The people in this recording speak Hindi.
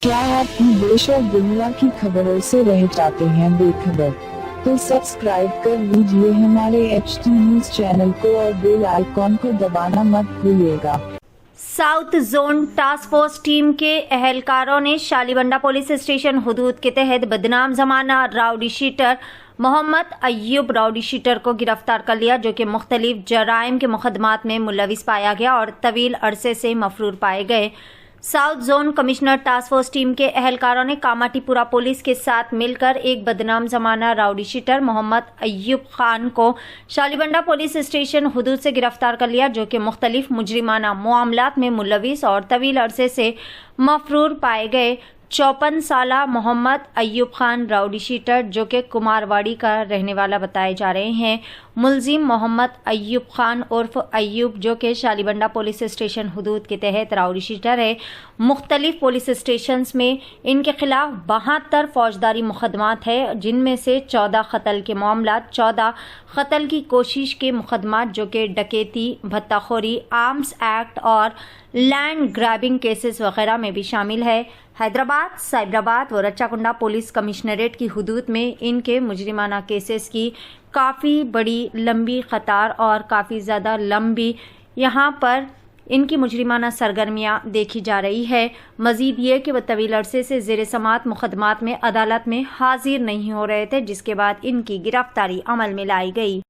क्या आप देश और दुनिया की खबरों से रह जाते हैं बेखबर? तो सब्सक्राइब कर लीजिए हमारे HT न्यूज चैनल को और बेल आइकॉन को दबाना मत भूलिएगा। South zone task force team के एहलकारों ने शालीबंडा पुलिस स्टेशन हुदूद के तहत बदनाम जमाना राउडी शीटर मोहम्मद अय्यूब राउडी शीटर को गिरफ्तार कर लिया, जो कि मुख्तलिफ जराइम के मुकदमात में मुलविस पाया गया और तवील अरसे से मफरूर पाए गए। South zone commissioner task force team के एहलकारों ने कामाटीपुरा पुलिस के साथ मिलकर एक बदनाम जमाना राउडी शीटर मोहम्मद अय्यूब खान को शालीबंडा पुलिस स्टेशन हुदूद से गिरफ्तार कर लिया, जो कि मुख्तलिफ मुजरिमाना मामलात में मुलविस और तवील अरसे से मफरूर पाए गए। 54 साला मोहम्मद अय्यूब खान राउडी शीटर, जो कि कुमारवाड़ी का रहने वाला बताए जा रहे हैं। मुलजिम मोहम्मद अय्यूब खान उर्फ अय्यूब, जो कि शालीबंडा पुलिस स्टेशन हुदूद के तहत राउडी शीटर है। मुख्तलिफ पुलिस स्टेशन में इनके खिलाफ 72 फौजदारी मुकदमात है, जिनमें से 14 कत्ल के मामलात, 14 कत्ल की कोशिश के मुकदमात, जो कि डकैती, भत्ताखोरी, आर्म्स एक्ट और लैंड ग्रैबिंग केसेस वगैरह में भी शामिल है। हैदराबाद, साइबराबाद व रच्चाकुंडा पुलिस कमिश्नरेट की हुदूद में इनके मुजरिमाना केसेस की काफ़ी बड़ी लंबी कतार और काफ़ी ज़्यादा लंबी यहाँ पर इनकी मुजरिमाना सरगर्मियाँ देखी जा रही है। मजीद ये कि वह तवील अरसे से ज़ेर समात मुकदमात में अदालत में हाजिर नहीं हो रहे थे, जिसके बाद इनकी गिरफ्तारी अमल में लाई गई।